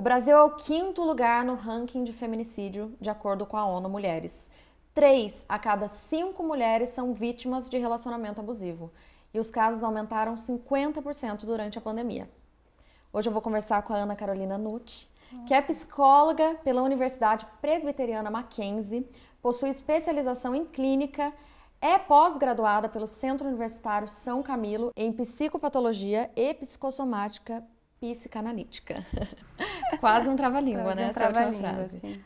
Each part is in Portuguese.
O Brasil é o 5º lugar no ranking de feminicídio, de acordo com a ONU Mulheres. 3 a cada 5 mulheres são vítimas de relacionamento abusivo. E os casos aumentaram 50% durante a pandemia. Hoje eu vou conversar com a Ana Carolina Nucci, que é psicóloga pela Universidade Presbiteriana Mackenzie, possui especialização em clínica, é pós-graduada pelo Centro Universitário São Camilo em psicopatologia e psicossomática psicanalítica. Quase um trava-língua, né? Essa é a última frase. Assim.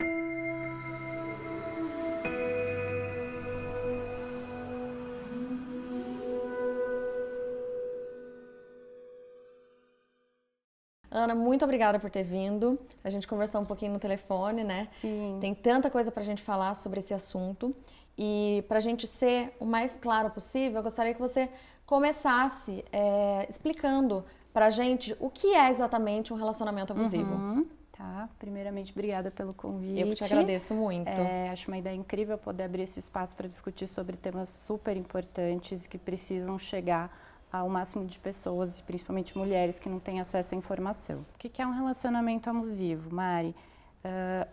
Ana, muito obrigada por ter vindo. A gente conversou um pouquinho no telefone, né? Sim. Tem tanta coisa pra gente falar sobre esse assunto. E pra gente ser o mais claro possível, eu gostaria que você começasse explicando pra gente o que é exatamente um relacionamento abusivo. Tá, primeiramente, obrigada pelo convite. Eu que te agradeço muito. Acho uma ideia incrível poder abrir esse espaço para discutir sobre temas super importantes que precisam chegar ao máximo de pessoas, principalmente mulheres, que não têm acesso à informação. O que é um relacionamento abusivo, Mari?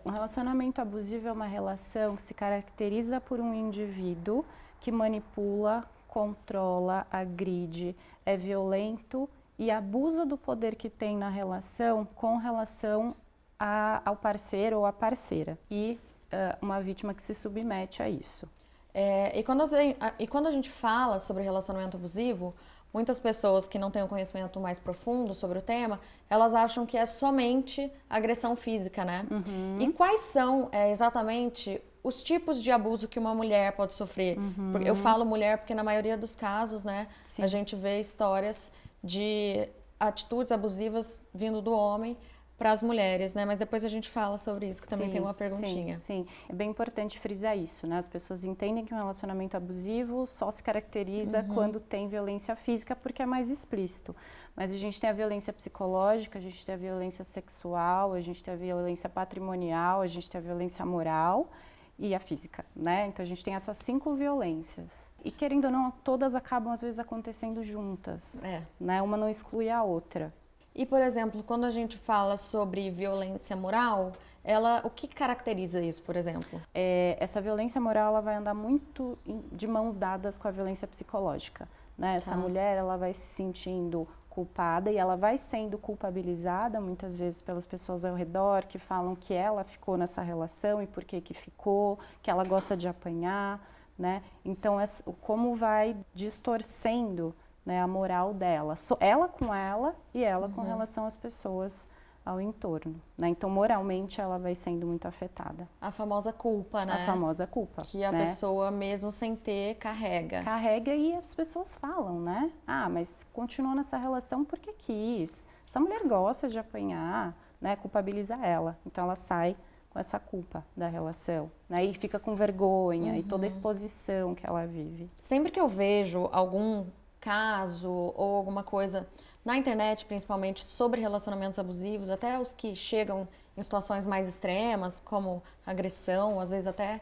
Um relacionamento abusivo é uma relação que se caracteriza por um indivíduo que manipula, controla, agride, é violento e abusa do poder que tem na relação com relação ao parceiro ou à parceira. E uma vítima que se submete a isso. E quando a gente fala sobre relacionamento abusivo, muitas pessoas que não têm um conhecimento mais profundo sobre o tema, elas acham que é somente agressão física, né? E quais são exatamente os tipos de abuso que uma mulher pode sofrer? Eu falo mulher porque na maioria dos casos, né, a gente vê histórias de atitudes abusivas vindo do homem para as mulheres, né? Mas depois a gente fala sobre isso, que também tem uma perguntinha. Sim. É bem importante frisar isso, né? As pessoas entendem que um relacionamento abusivo só se caracteriza quando tem violência física, porque é mais explícito. Mas a gente tem a violência psicológica, a gente tem a violência sexual, a gente tem a violência patrimonial, a gente tem a violência moral e a física, né? Então a gente tem essas 5 violências. E querendo ou não, todas acabam às vezes acontecendo juntas, né? Uma não exclui a outra. E, por exemplo, quando a gente fala sobre violência moral, o que caracteriza isso, por exemplo? Essa violência moral ela vai andar muito de mãos dadas com a violência psicológica, né? Essa mulher ela vai se sentindo culpada e ela vai sendo culpabilizada muitas vezes pelas pessoas ao redor que falam que ela ficou nessa relação e por que ficou, que ela gosta de apanhar, né? Então, como vai distorcendo, né, a moral dela, ela com ela e ela com relação às pessoas ao entorno, né? Então, moralmente, ela vai sendo muito afetada. A famosa culpa, né? A famosa culpa. Que a pessoa, mesmo sem ter, carrega. Carrega e as pessoas falam, né? Ah, mas continuou nessa relação porque quis. Essa mulher gosta de apanhar, né? Culpabiliza ela. Então, ela sai com essa culpa da relação, né? E fica com vergonha e toda a exposição que ela vive. Sempre que eu vejo algum caso ou alguma coisa na internet, principalmente sobre relacionamentos abusivos, até os que chegam em situações mais extremas, como agressão, às vezes até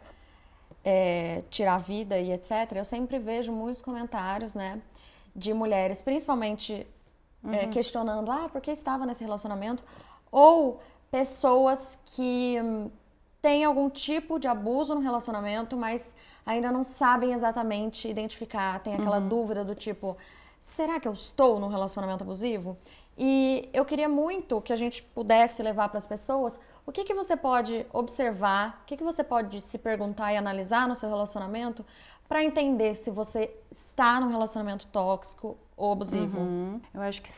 tirar a vida e etc. Eu sempre vejo muitos comentários, né, de mulheres, principalmente questionando, por que estava nesse relacionamento? Ou pessoas que têm algum tipo de abuso no relacionamento, mas ainda não sabem exatamente identificar, tem aquela dúvida do tipo, será que eu estou num relacionamento abusivo? E eu queria muito que a gente pudesse levar para as pessoas o que você pode observar, o que você pode se perguntar e analisar no seu relacionamento para entender se você está num relacionamento tóxico ou abusivo. Eu acho que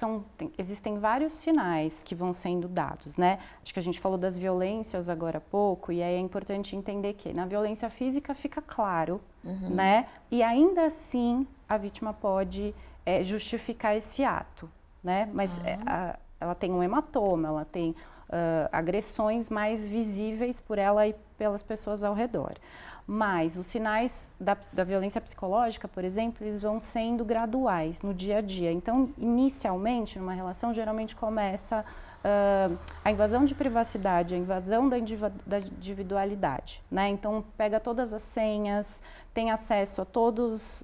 existem vários sinais que vão sendo dados, né? Acho que a gente falou das violências agora há pouco, e aí é importante entender que na violência física fica claro, né? E ainda assim a vítima pode justificar esse ato, né? Mas ela tem um hematoma, ela tem agressões mais visíveis por ela e pelas pessoas ao redor. Mas os sinais da violência psicológica, por exemplo, eles vão sendo graduais no dia a dia. Então, inicialmente, numa relação, geralmente começa a invasão de privacidade, a invasão da individualidade, né? Então, pega todas as senhas, tem acesso a todos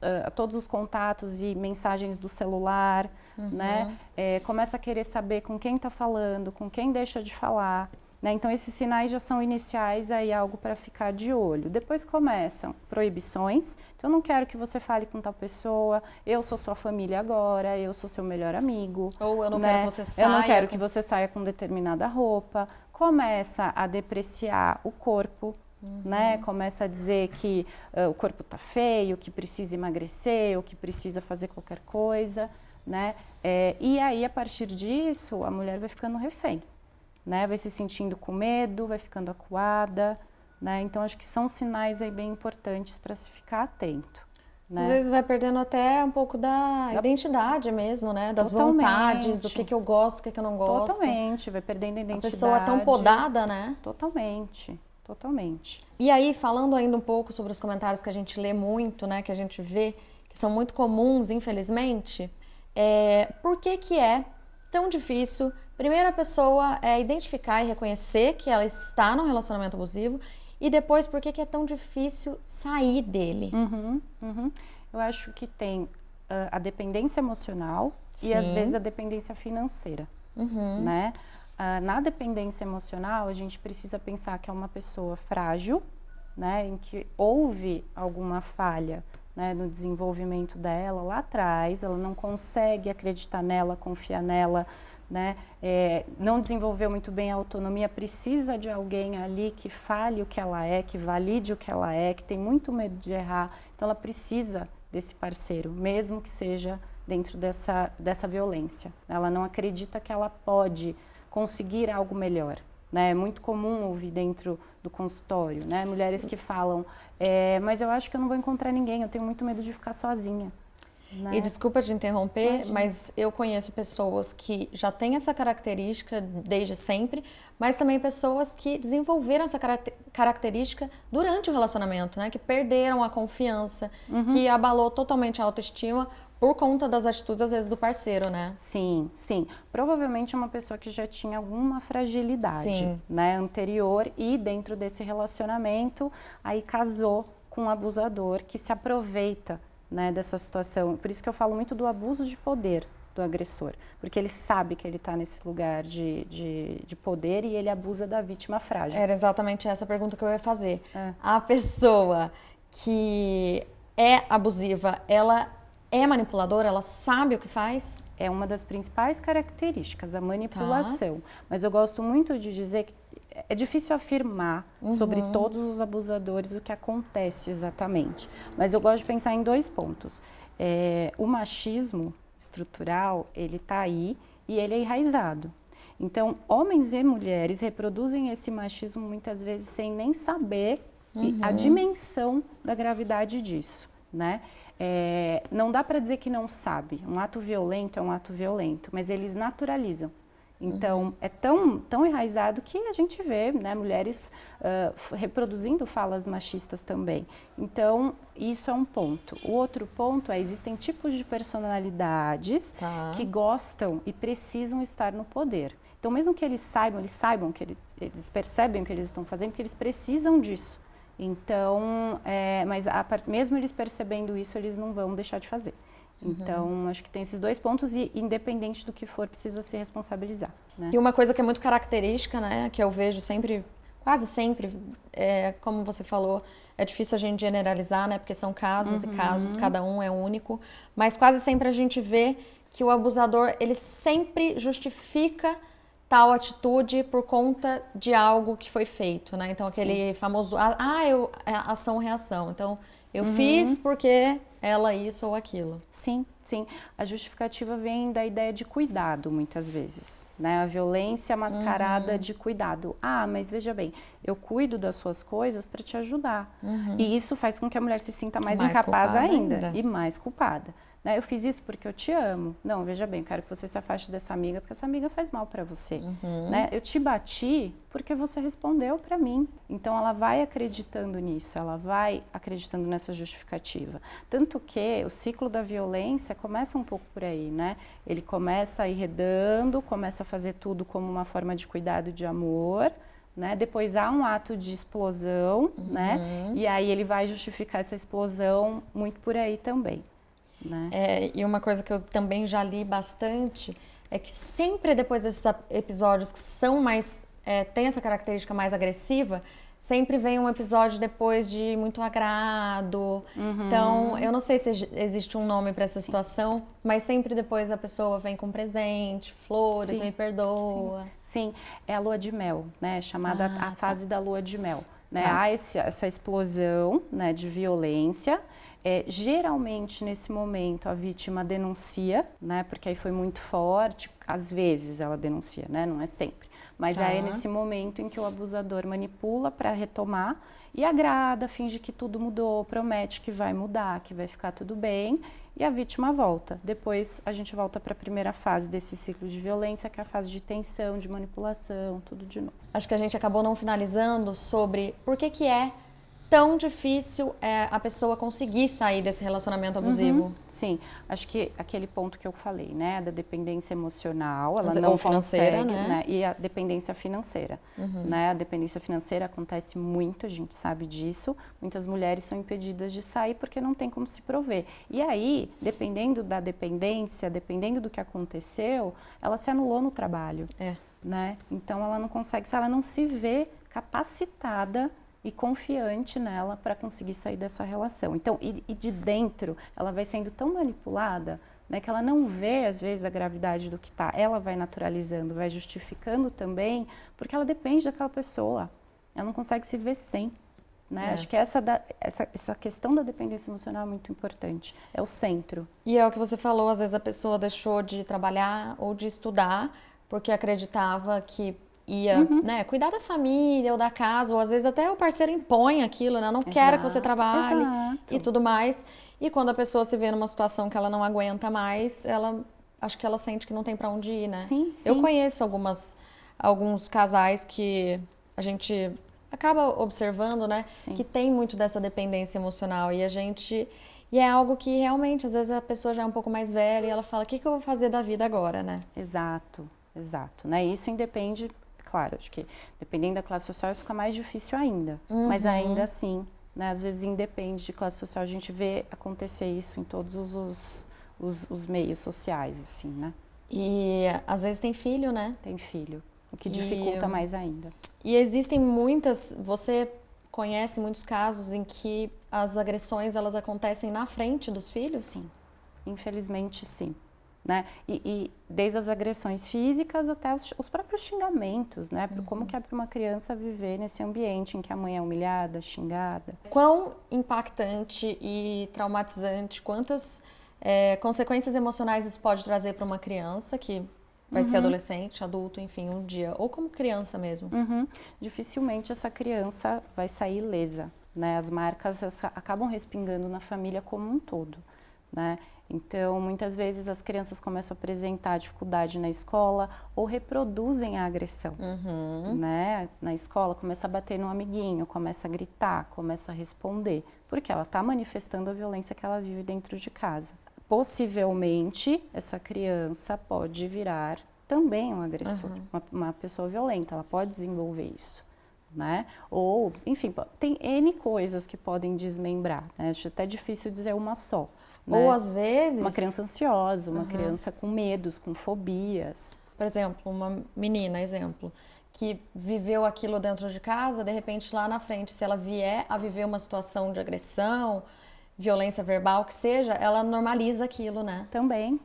os contatos e mensagens do celular, né? Começa a querer saber com quem está falando, com quem deixa de falar, né? Então, esses sinais já são iniciais, aí algo para ficar de olho. Depois começam proibições. Então, eu não quero que você fale com tal pessoa, eu sou sua família agora, eu sou seu melhor amigo. Ou eu não né? quero que você saia. Eu não quero que você saia com determinada roupa. Começa a depreciar o corpo, né? Começa a dizer que o corpo tá feio, que precisa emagrecer, ou que precisa fazer qualquer coisa, né? E aí, a partir disso, a mulher vai ficando refém. Né, vai se sentindo com medo, vai ficando acuada, né? Então acho que são sinais aí bem importantes para se ficar atento. Né? Às vezes vai perdendo até um pouco da identidade mesmo, né? Das Totalmente. vontades, do que eu gosto, do que eu não gosto. Totalmente, vai perdendo a identidade. A pessoa é tão podada, né? Totalmente, totalmente. E aí, falando ainda um pouco sobre os comentários que a gente lê muito, né? Que a gente vê, que são muito comuns, infelizmente, por que é tão difícil, primeiro a pessoa identificar e reconhecer que ela está num relacionamento abusivo e depois por que é tão difícil sair dele? Eu acho que tem a dependência emocional e às vezes a dependência financeira, né? Na dependência emocional a gente precisa pensar que é uma pessoa frágil, né? Em que houve alguma falha, né, no desenvolvimento dela lá atrás, ela não consegue acreditar nela, confiar nela, né, não desenvolveu muito bem a autonomia, precisa de alguém ali que fale o que ela é, que valide o que ela é, que tem muito medo de errar, então ela precisa desse parceiro, mesmo que seja dentro dessa violência. Ela não acredita que ela pode conseguir algo melhor. Né? É muito comum ouvir dentro do consultório, né? Mulheres que falam, mas eu acho que eu não vou encontrar ninguém, eu tenho muito medo de ficar sozinha. Né? E desculpa te interromper, Imagina. mas eu conheço pessoas que já têm essa característica desde sempre, mas também pessoas que desenvolveram essa característica durante o relacionamento, né? Que perderam a confiança, que abalou totalmente a autoestima por conta das atitudes, às vezes, do parceiro, né? Sim, sim. Provavelmente é uma pessoa que já tinha alguma fragilidade, né, anterior e dentro desse relacionamento, aí casou com um abusador que se aproveita, né, dessa situação. Por isso que eu falo muito do abuso de poder do agressor, porque ele sabe que ele está nesse lugar de poder e ele abusa da vítima frágil. Era exatamente essa pergunta que eu ia fazer. A pessoa que é abusiva, ela é manipuladora? Ela sabe o que faz? É uma das principais características, a manipulação. Mas eu gosto muito de dizer que é difícil afirmar sobre todos os abusadores o que acontece exatamente. Mas eu gosto de pensar em 2 pontos. O machismo estrutural, ele está aí e ele é enraizado. Então, homens e mulheres reproduzem esse machismo muitas vezes sem nem saber a dimensão da gravidade disso, né? Não dá para dizer que não sabe. Um ato violento é um ato violento, mas eles naturalizam. Então, é tão enraizado que a gente vê, né, mulheres reproduzindo falas machistas também. Então, isso é um ponto. O outro ponto existem tipos de personalidades que gostam e precisam estar no poder. Então, mesmo que eles saibam que eles percebem o que eles estão fazendo, que eles precisam disso. Então, mas mesmo eles percebendo isso, eles não vão deixar de fazer. Então, acho que tem esses 2 pontos e, independente do que for, precisa se responsabilizar. Né? E uma coisa que é muito característica, né, que eu vejo sempre, quase sempre, como você falou, é difícil a gente generalizar, né, porque são casos e casos, cada um é único, mas quase sempre a gente vê que o abusador, ele sempre justifica tal atitude por conta de algo que foi feito, né? Então, aquele famoso, ação-reação. Então, eu fiz porque ela isso ou aquilo. Sim, sim. A justificativa vem da ideia de cuidado, muitas vezes, né? A violência mascarada de cuidado. Mas veja bem, eu cuido das suas coisas para te ajudar. E isso faz com que a mulher se sinta mais incapaz ainda e mais culpada. Né? Eu fiz isso porque eu te amo. Não, veja bem, eu quero que você se afaste dessa amiga, porque essa amiga faz mal para você. Né? Eu te bati porque você respondeu para mim. Então ela vai acreditando nisso, ela vai acreditando nessa justificativa. Tanto que o ciclo da violência começa um pouco por aí, né? Ele começa enredando, começa a fazer tudo como uma forma de cuidado e de amor, né? Depois há um ato de explosão, né? E aí ele vai justificar essa explosão muito por aí também, né? E uma coisa que eu também já li bastante é que sempre depois desses episódios que são mais, tem essa característica mais agressiva, sempre vem um episódio depois de muito agrado. Então, eu não sei se existe um nome para essa situação, mas sempre depois a pessoa vem com presente, flores, me perdoa. Sim, é a lua de mel, né? Chamada a fase da lua de mel. Né? Tá. Há essa explosão, né, de violência. Geralmente, nesse momento, a vítima denuncia, né, porque aí foi muito forte. Às vezes ela denuncia, né, não é sempre. Mas aí é nesse momento em que o abusador manipula para retomar e agrada, finge que tudo mudou, promete que vai mudar, que vai ficar tudo bem e a vítima volta. Depois a gente volta para a primeira fase desse ciclo de violência, que é a fase de tensão, de manipulação, tudo de novo. Acho que a gente acabou não finalizando sobre por que é tão difícil a pessoa conseguir sair desse relacionamento abusivo. Sim, acho que aquele ponto que eu falei, né, da dependência emocional, ela ou não financeira, consegue, né? E a dependência financeira, né, a dependência financeira acontece muito, a gente sabe disso, muitas mulheres são impedidas de sair porque não tem como se prover. E aí, dependendo da dependência, dependendo do que aconteceu, ela se anulou no trabalho, né? Então ela não consegue, se ela não se vê capacitada e confiante nela para conseguir sair dessa relação. Então, e de dentro, ela vai sendo tão manipulada, né, que ela não vê, às vezes, a gravidade do que está. Ela vai naturalizando, vai justificando também, porque ela depende daquela pessoa. Ela não consegue se ver sem. Né? Acho que essa questão da dependência emocional é muito importante. É o centro. E é o que você falou, às vezes a pessoa deixou de trabalhar ou de estudar porque acreditava que ia, né, cuidar da família ou da casa, ou às vezes até o parceiro impõe aquilo, né? Não quero que você trabalhe e tudo mais. E quando a pessoa se vê numa situação que ela não aguenta mais, acho que ela sente que não tem para onde ir, né? Sim. Eu conheço alguns casais que a gente acaba observando, né? Sim. Que tem muito dessa dependência emocional e é algo que realmente, às vezes a pessoa já é um pouco mais velha e ela fala, o que eu vou fazer da vida agora, né? Exato, né? Isso independe, claro, acho que dependendo da classe social isso fica mais difícil ainda, mas ainda assim, né? Às vezes independe de classe social, a gente vê acontecer isso em todos os meios sociais, assim, né? E às vezes tem filho, né? Tem filho, o que dificulta mais ainda. E existem você conhece muitos casos em que as agressões elas acontecem na frente dos filhos? Sim, infelizmente sim. Né? E desde as agressões físicas até os próprios xingamentos, né? Como que é para uma criança viver nesse ambiente em que a mãe é humilhada, xingada. Quão impactante e traumatizante, quantas consequências emocionais isso pode trazer para uma criança que vai ser adolescente, adulto, enfim, um dia, ou como criança mesmo. Dificilmente essa criança vai sair ilesa, né? As marcas acabam respingando na família como um todo, né? Então, muitas vezes as crianças começam a apresentar dificuldade na escola ou reproduzem a agressão, né? Na escola começa a bater no amiguinho, começa a gritar, começa a responder, porque ela está manifestando a violência que ela vive dentro de casa. Possivelmente, essa criança pode virar também um agressor, uma pessoa violenta, ela pode desenvolver isso. Né? Ou, enfim, tem N coisas que podem desmembrar, né? Acho até difícil dizer uma só. Né? Ou às vezes... Uma criança ansiosa, uma criança com medos, com fobias. Por exemplo, uma menina, que viveu aquilo dentro de casa, de repente lá na frente, se ela vier a viver uma situação de agressão, violência verbal, que seja, ela normaliza aquilo, né? Também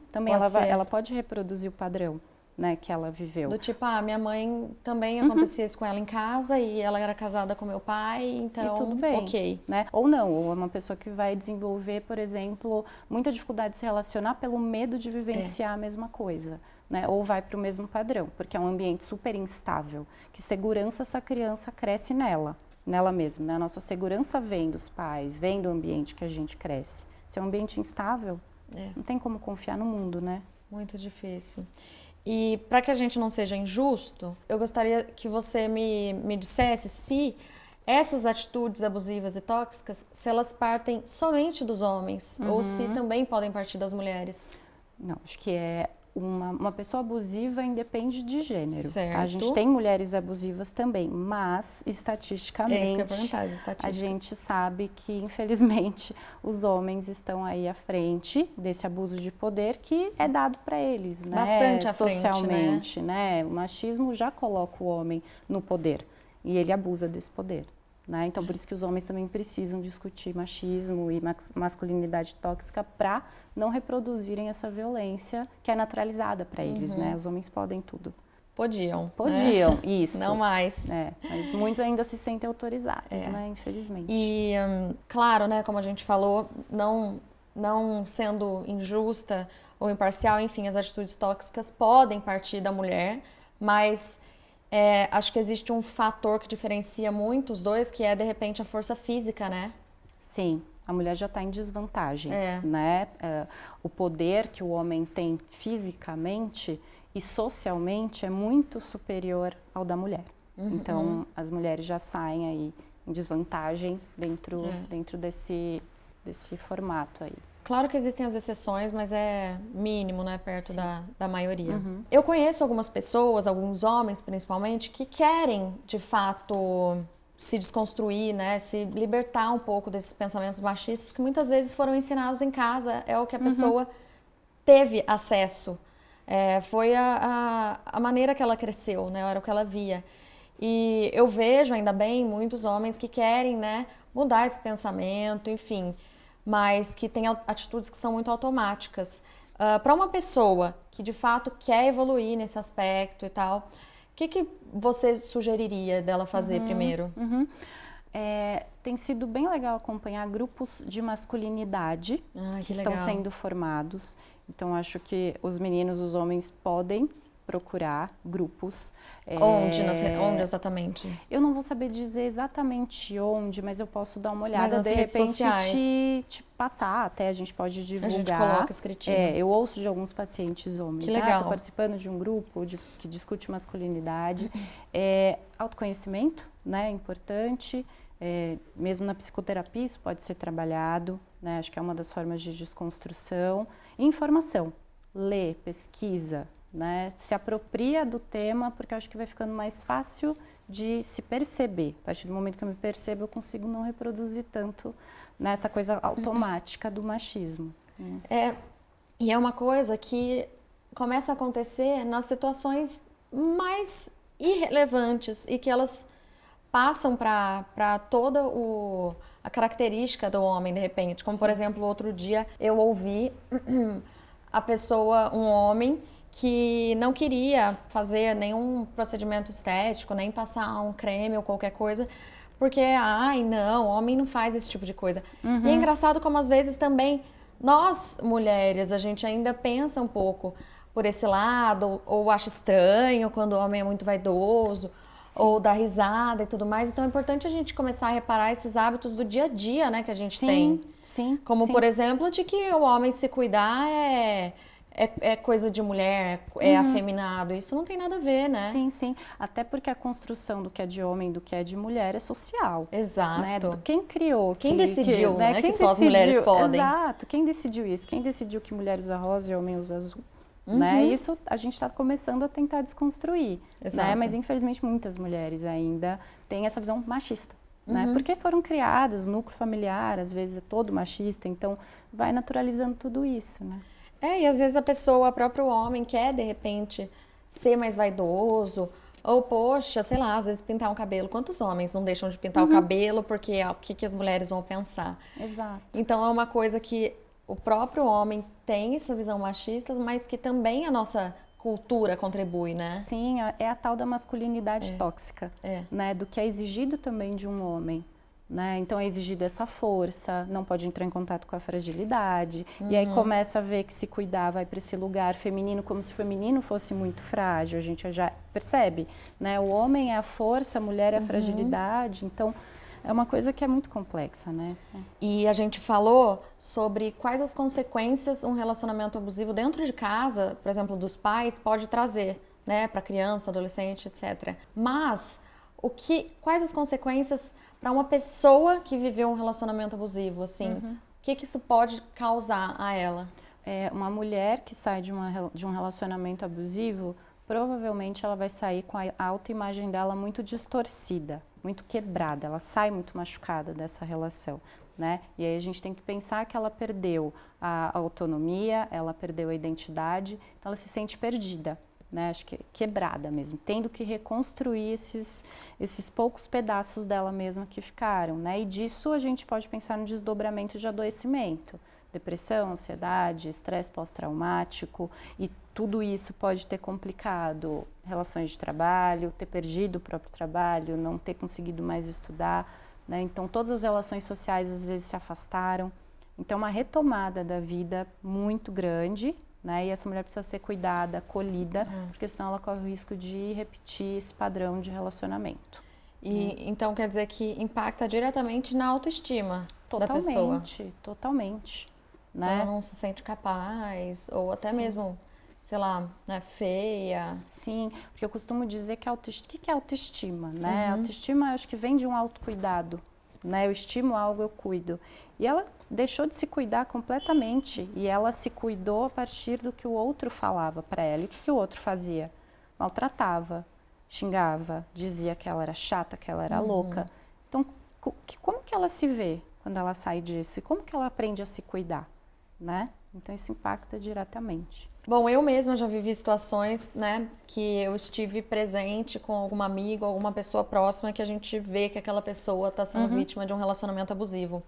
ela pode reproduzir o padrão, né, que ela viveu. Do tipo, minha mãe também acontecia isso com ela em casa e ela era casada com meu pai, então e tudo bem, ok. Né? Ou não, ou é uma pessoa que vai desenvolver, por exemplo, muita dificuldade de se relacionar pelo medo de vivenciar a mesma coisa. Né? Ou vai para o mesmo padrão, porque é um ambiente super instável. Que segurança essa criança cresce nela mesma. Né? A nossa segurança vem dos pais, vem do ambiente que a gente cresce. Se é um ambiente instável, não tem como confiar no mundo, né? Muito difícil. E para que a gente não seja injusto, eu gostaria que você me dissesse se essas atitudes abusivas e tóxicas, se elas partem somente dos homens ou se também podem partir das mulheres. Não, acho que uma pessoa abusiva independe de gênero. Certo. A gente tem mulheres abusivas também, mas estatisticamente É isso que eu ia perguntar, as estatísticas. a gente sabe que, infelizmente, os homens estão aí à frente desse abuso de poder que é dado para eles, né? Bastante à frente, socialmente, né? O machismo já coloca o homem no poder e ele abusa desse poder. Né? Então, por isso que os homens também precisam discutir machismo e masculinidade tóxica para não reproduzirem essa violência que é naturalizada para eles, né? Os homens podem tudo. Podiam. Podiam, né? isso. Não mais. Mas muitos ainda se sentem autorizados, né? Infelizmente. E, claro, né, como a gente falou, não sendo injusta ou imparcial, enfim, as atitudes tóxicas podem partir da mulher, mas... acho que existe um fator que diferencia muito os dois, que é, de repente, a força física, né? Sim, a mulher já está em desvantagem, né? O poder que o homem tem fisicamente e socialmente é muito superior ao da mulher. Então, as mulheres já saem aí em desvantagem dentro desse formato aí. Claro que existem as exceções, mas é mínimo, né, perto da maioria. Eu conheço algumas pessoas, alguns homens principalmente, que querem, de fato, se desconstruir, né, se libertar um pouco desses pensamentos machistas que muitas vezes foram ensinados em casa, é o que a pessoa teve acesso. Foi a maneira que ela cresceu, né, era o que ela via. E eu vejo, ainda bem, muitos homens que querem, né, mudar esse pensamento, enfim... mas que tem atitudes que são muito automáticas. Para uma pessoa que de fato quer evoluir nesse aspecto e tal, o que você sugeriria dela fazer primeiro? Tem sido bem legal acompanhar grupos de masculinidade que estão sendo formados. Então, acho que os meninos, os homens podem procurar grupos. Onde exatamente? Eu não vou saber dizer exatamente onde, mas eu posso dar uma olhada, de repente te passar, até a gente pode divulgar. A gente coloca escritinho. Eu ouço de alguns pacientes homens. Que legal. Estou participando de um grupo que discute masculinidade. Autoconhecimento, né, é importante. Mesmo na psicoterapia isso pode ser trabalhado, né, acho que é uma das formas de desconstrução. E informação, lê, pesquisa, né, se apropria do tema, porque eu acho que vai ficando mais fácil de se perceber. A partir do momento que eu me percebo, eu consigo não reproduzir tanto nessa coisa automática do machismo. E é uma coisa que começa a acontecer nas situações mais irrelevantes e que elas passam para toda a característica do homem, de repente. Como, por exemplo, outro dia eu ouvi um homem que não queria fazer nenhum procedimento estético, nem passar um creme ou qualquer coisa, porque, não, homem não faz esse tipo de coisa. E é engraçado como às vezes também nós, mulheres, a gente ainda pensa um pouco por esse lado, ou acha estranho quando o homem é muito vaidoso, ou dá risada e tudo mais. Então é importante a gente começar a reparar esses hábitos do dia a dia, né, que a gente tem. Como, por exemplo, de que o homem se cuidar é coisa de mulher, é afeminado. Isso não tem nada a ver, né? Sim. Até porque a construção do que é de homem, do que é de mulher é social. Exato. Né? Quem criou? Quem decidiu, né? Quem que só as mulheres podem. Exato. Quem decidiu isso? Quem decidiu que mulher usa rosa e homem usa azul? Né? Isso a gente está começando a tentar desconstruir. Né? Mas, infelizmente, muitas mulheres ainda têm essa visão machista. Né? Porque foram criadas, o núcleo familiar, às vezes, é todo machista. Então, vai naturalizando tudo isso, né? E às vezes o próprio homem quer, de repente, ser mais vaidoso. Ou, poxa, sei lá, às vezes pintar um cabelo. Quantos homens não deixam de pintar o cabelo porque o que as mulheres vão pensar? Exato. Então, é uma coisa que o próprio homem tem essa visão machista, mas que também a nossa cultura contribui, né? Sim, é a tal da masculinidade tóxica, né? Do que é exigido também de um homem. Né? Então é exigida essa força, não pode entrar em contato com a fragilidade, e aí começa a ver que se cuidar vai para esse lugar feminino, como se o feminino fosse muito frágil, a gente já percebe, né? O homem é a força, a mulher é a fragilidade, então é uma coisa que é muito complexa, né? E a gente falou sobre quais as consequências um relacionamento abusivo dentro de casa, por exemplo, dos pais, pode trazer, né, para criança, adolescente, etc. Mas quais as consequências para uma pessoa que viveu um relacionamento abusivo, assim? O que isso pode causar a ela? Uma mulher que sai de um relacionamento abusivo, provavelmente ela vai sair com a autoimagem dela muito distorcida, muito quebrada, ela sai muito machucada dessa relação, né? E aí a gente tem que pensar que ela perdeu a autonomia, ela perdeu a identidade, então ela se sente perdida, né? Acho que quebrada mesmo, tendo que reconstruir esses poucos pedaços dela mesma que ficaram, né? E disso a gente pode pensar no desdobramento de adoecimento. Depressão, ansiedade, estresse pós-traumático, e tudo isso pode ter complicado relações de trabalho, ter perdido o próprio trabalho, não ter conseguido mais estudar, né? Então todas as relações sociais às vezes se afastaram. Então uma retomada da vida muito grande, né? E essa mulher precisa ser cuidada, acolhida, porque senão ela corre o risco de repetir esse padrão de relacionamento. E então quer dizer que impacta diretamente na autoestima da pessoa. Totalmente. Né? Ela não se sente capaz, ou até mesmo, sei lá, né, feia. Sim, porque eu costumo dizer que o que é autoestima, né? Autoestima, eu acho que vem de um autocuidado, né? Eu estimo algo, eu cuido. E ela deixou de se cuidar completamente, e ela se cuidou a partir do que o outro falava para ela. E o que o outro fazia? Maltratava, xingava, dizia que ela era chata, que ela era louca. Então, como que ela se vê quando ela sai disso? E como que ela aprende a se cuidar? Né? Então isso impacta diretamente. Bom, eu mesma já vivi situações, né, que eu estive presente com algum amigo, alguma pessoa próxima, que a gente vê que aquela pessoa está sendo vítima de um relacionamento abusivo.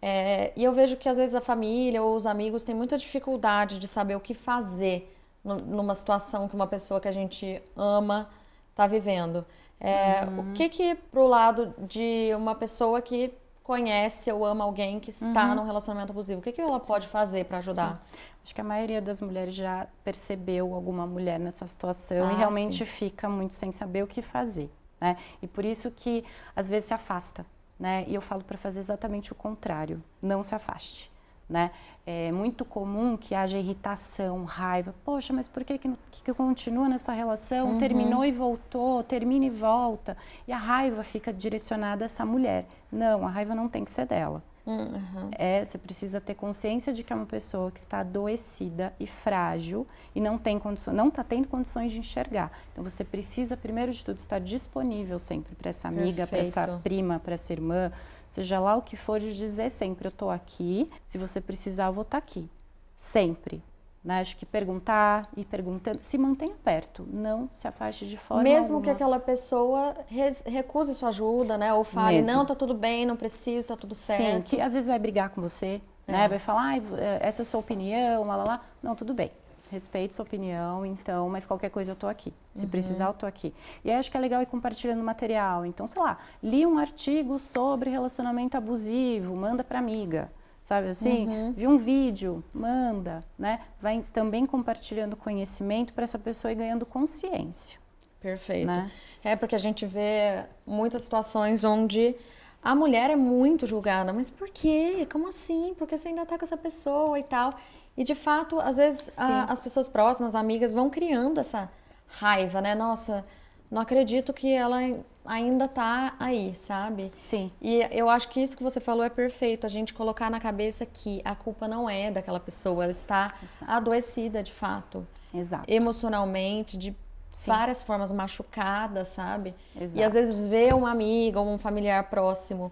E eu vejo que às vezes a família ou os amigos têm muita dificuldade de saber o que fazer numa situação que uma pessoa que a gente ama está vivendo. O que pro lado de uma pessoa que conhece ou ama alguém que está num relacionamento abusivo, o que ela pode fazer para ajudar? Sim. Acho que a maioria das mulheres já percebeu alguma mulher nessa situação e realmente fica muito sem saber o que fazer, né? E por isso que às vezes se afasta, né? E eu falo para fazer exatamente o contrário, não se afaste, né? É muito comum que haja irritação, raiva. Poxa, mas por que continua nessa relação? Terminou e voltou, termina e volta. E a raiva fica direcionada a essa mulher. Não, a raiva não tem que ser dela. Você precisa ter consciência de que é uma pessoa que está adoecida e frágil e não está tendo condições de enxergar. Então você precisa, primeiro de tudo, estar disponível sempre para essa amiga, para essa prima, para essa irmã, seja lá o que for, de dizer sempre: eu estou aqui, se você precisar eu vou estar aqui, sempre. Né? Acho que perguntar e perguntando, se mantenha perto, não se afaste de forma mesmo alguma. Que aquela pessoa recuse sua ajuda, né? Ou fale, não, tá tudo bem, não preciso, tá tudo certo. Sim, que às vezes vai brigar com você, né? Vai falar, essa é a sua opinião, lá. Não, tudo bem, respeito sua opinião, então, mas qualquer coisa eu tô aqui. Se precisar, eu tô aqui. E aí acho que é legal ir compartilhando material. Então, sei lá, li um artigo sobre relacionamento abusivo, manda pra amiga. Sabe assim? Vi um vídeo, manda, né? Vai também compartilhando conhecimento para essa pessoa ir ganhando consciência. Perfeito. Né? Porque a gente vê muitas situações onde a mulher é muito julgada. Mas por quê? Como assim? Por que você ainda tá com essa pessoa e tal? E de fato, às vezes, as pessoas próximas, amigas, vão criando essa raiva, né? Nossa, não acredito que ela ainda tá aí, sabe? Sim. E eu acho que isso que você falou é perfeito, a gente colocar na cabeça que a culpa não é daquela pessoa, ela está adoecida de fato. Exato. Emocionalmente, de várias formas, machucada, sabe? Exato. E às vezes ver uma amiga ou um familiar próximo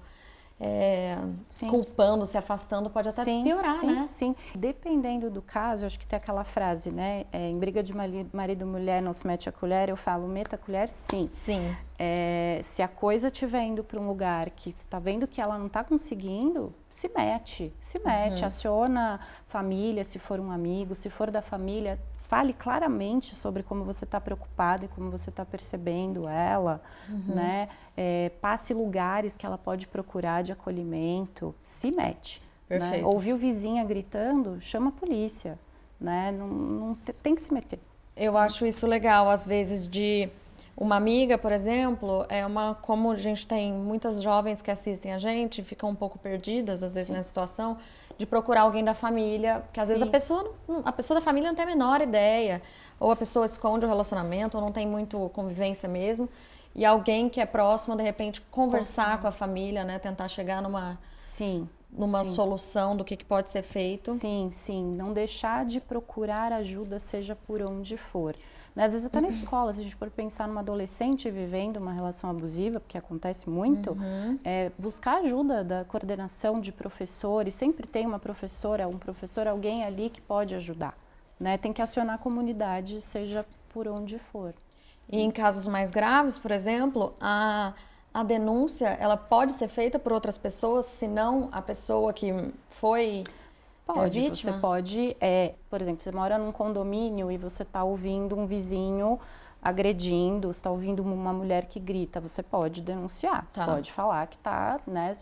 culpando, se afastando, pode até piorar, né? Sim, dependendo do caso, eu acho que tem aquela frase, né? Em briga de marido e mulher não se mete a colher, eu falo, meta a colher, sim. Sim. Se a coisa estiver indo para um lugar que você está vendo que ela não está conseguindo, se mete, aciona família, se for um amigo, se for da família, fale claramente sobre como você está preocupada e como você está percebendo ela, né? Passe lugares que ela pode procurar de acolhimento, se mete. Perfeito. Né? Ouviu vizinha gritando, chama a polícia, né? Não tem que se meter. Eu acho isso legal, às vezes, de Uma amiga, por exemplo, como a gente tem muitas jovens que assistem a gente, ficam um pouco perdidas, às vezes, Sim. nessa situação, de procurar alguém da família, porque às vezes Sim. a pessoa da família não tem a menor ideia, ou a pessoa esconde o relacionamento, ou não tem muito convivência mesmo, e alguém que é próximo, de repente, conversar com a família, né, tentar chegar numa Sim. solução do que pode ser feito. Sim, sim. Não deixar de procurar ajuda, seja por onde for. Né? Às vezes até na escola, se a gente for pensar numa adolescente vivendo uma relação abusiva, porque acontece muito, buscar ajuda da coordenação de professores, sempre tem uma professora, um professor, alguém ali que pode ajudar. Né? Tem que acionar a comunidade, seja por onde for. E em casos mais graves, por exemplo, a denúncia ela pode ser feita por outras pessoas, se não a pessoa que foi vítima? Você pode, por exemplo, você mora num condomínio e você está ouvindo um vizinho agredindo, está ouvindo uma mulher que grita, você pode denunciar, Tá. pode falar que está, né,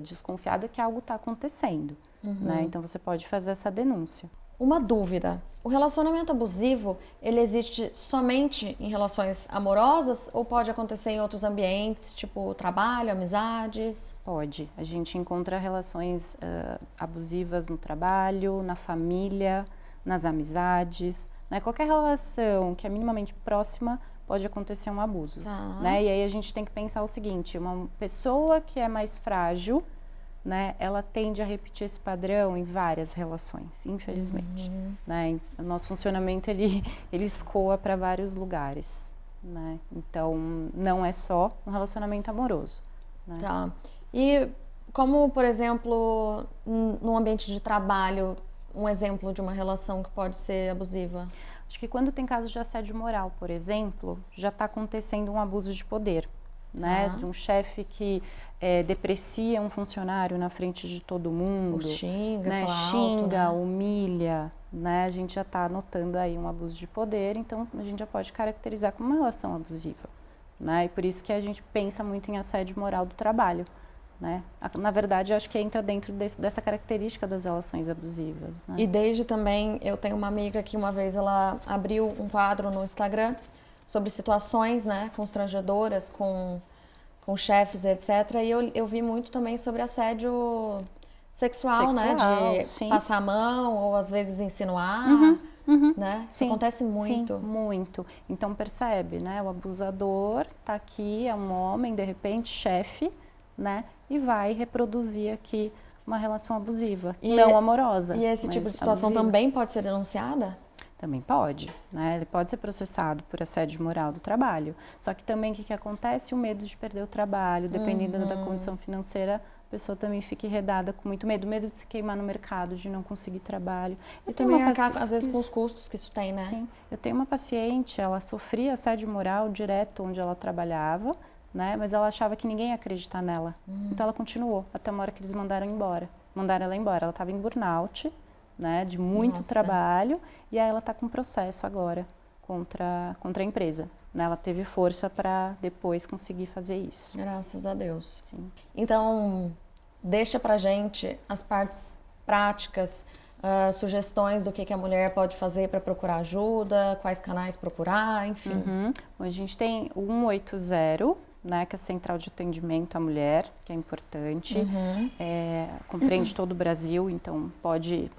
desconfiada que algo está acontecendo, né? Então você pode fazer essa denúncia. Uma dúvida. O relacionamento abusivo, ele existe somente em relações amorosas ou pode acontecer em outros ambientes, tipo trabalho, amizades? Pode. A gente encontra relações abusivas no trabalho, na família, nas amizades, né? Qualquer relação que é minimamente próxima pode acontecer um abuso, Tá. né? E aí a gente tem que pensar o seguinte, uma pessoa que é mais frágil, né, ela tende a repetir esse padrão em várias relações, infelizmente. Né? O nosso funcionamento, ele escoa para vários lugares. Né? Então, não é só um relacionamento amoroso. Né? Tá. E como, por exemplo, num ambiente de trabalho, um exemplo de uma relação que pode ser abusiva? Acho que quando tem casos de assédio moral, por exemplo, já está acontecendo um abuso de poder. Né? De um chefe que deprecia um funcionário na frente de todo mundo, Ou xinga, né? fala Xinga, alto, né? humilha, né? A gente já está notando aí um abuso de poder, então a gente já pode caracterizar como uma relação abusiva, né? E por isso que a gente pensa muito em assédio moral do trabalho, né? Na verdade, eu acho que entra dentro dessa característica das relações abusivas, né? E desde também, eu tenho uma amiga que uma vez ela abriu um quadro no Instagram sobre situações, né, constrangedoras com chefes, etc. E eu vi muito também sobre assédio sexual, né, de sim. passar a mão ou às vezes insinuar, né? Isso Sim, acontece muito. Sim, muito. Então percebe, né, o abusador tá aqui, é um homem, de repente, chefe, né, e vai reproduzir aqui uma relação abusiva, não amorosa. E esse tipo de situação abusiva. Também pode ser denunciada? Também pode, né? Ele pode ser processado por assédio moral do trabalho. Só que também o que acontece? O medo de perder o trabalho, dependendo da condição financeira, a pessoa também fica enredada com muito medo de se queimar no mercado, de não conseguir trabalho. E também arcar, às vezes, com os custos que isso tem, né? Sim. Eu tenho uma paciente, ela sofria assédio moral direto onde ela trabalhava, né? Mas ela achava que ninguém ia acreditar nela. Então ela continuou, até uma hora que eles mandaram embora. Mandaram ela embora. Ela estava em burnout, né, de muito trabalho, e aí ela está com processo agora contra a empresa. Né? Ela teve força para depois conseguir fazer isso. Graças a Deus. Sim. Então, deixa pra gente as partes práticas, sugestões do que a mulher pode fazer para procurar ajuda, quais canais procurar, enfim. Bom, a gente tem o 180, né, que é a Central de Atendimento à Mulher, que é importante, compreende todo o Brasil, então pode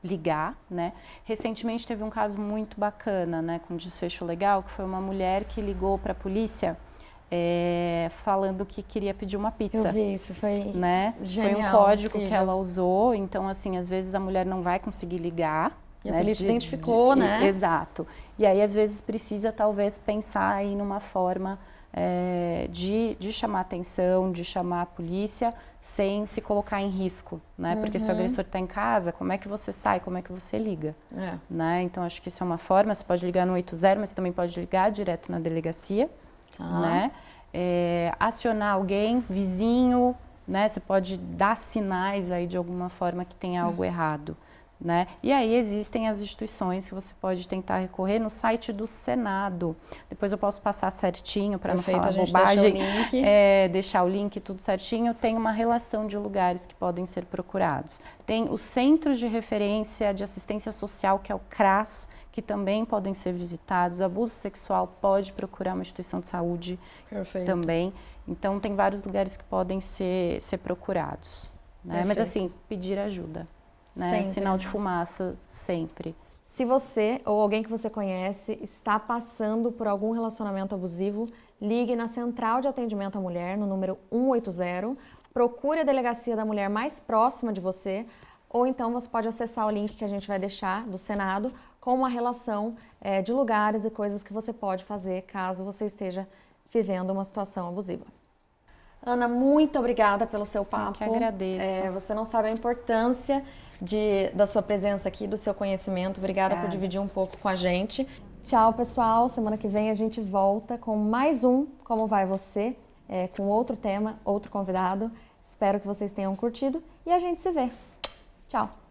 ligar, né. Recentemente teve um caso muito bacana, né, com desfecho legal, que foi uma mulher que ligou para a polícia falando que queria pedir uma pizza. Eu vi isso, foi genial, foi um código incrível. que ela usou, então assim, às vezes a mulher não vai conseguir ligar. E a polícia identificou, né? Exato. E aí, às vezes, precisa, talvez, pensar aí numa forma de chamar atenção, de chamar a polícia, sem se colocar em risco, né? Porque se o agressor está em casa, como é que você sai, como é que você liga? Né? Então, acho que isso é uma forma. Você pode ligar no 180, mas você também pode ligar direto na delegacia, né? Acionar alguém, vizinho, né? Você pode dar sinais aí, de alguma forma, que tem algo errado. né? E aí existem as instituições que você pode tentar recorrer no site do Senado. Depois eu posso passar certinho para não falar bobagem. Deixar o link tudo certinho. Tem uma relação de lugares que podem ser procurados. Tem os Centros de Referência de Assistência Social, que é o CRAS, que também podem ser visitados. Abuso sexual pode procurar uma instituição de saúde também. Então tem vários lugares que podem ser procurados, né? Mas assim, pedir ajuda. Né? Sinal de fumaça, sempre. Se você ou alguém que você conhece está passando por algum relacionamento abusivo, ligue na Central de Atendimento à Mulher, no número 180, procure a delegacia da mulher mais próxima de você, ou então você pode acessar o link que a gente vai deixar do Senado com uma relação de lugares e coisas que você pode fazer caso você esteja vivendo uma situação abusiva. Ana, muito obrigada pelo seu papo. Eu que agradeço. Você não sabe a importância da sua presença aqui, do seu conhecimento. Obrigada por dividir um pouco com a gente. Tchau, pessoal. Semana que vem a gente volta com mais um Como Vai Você, com outro tema, outro convidado. Espero que vocês tenham curtido e a gente se vê. Tchau.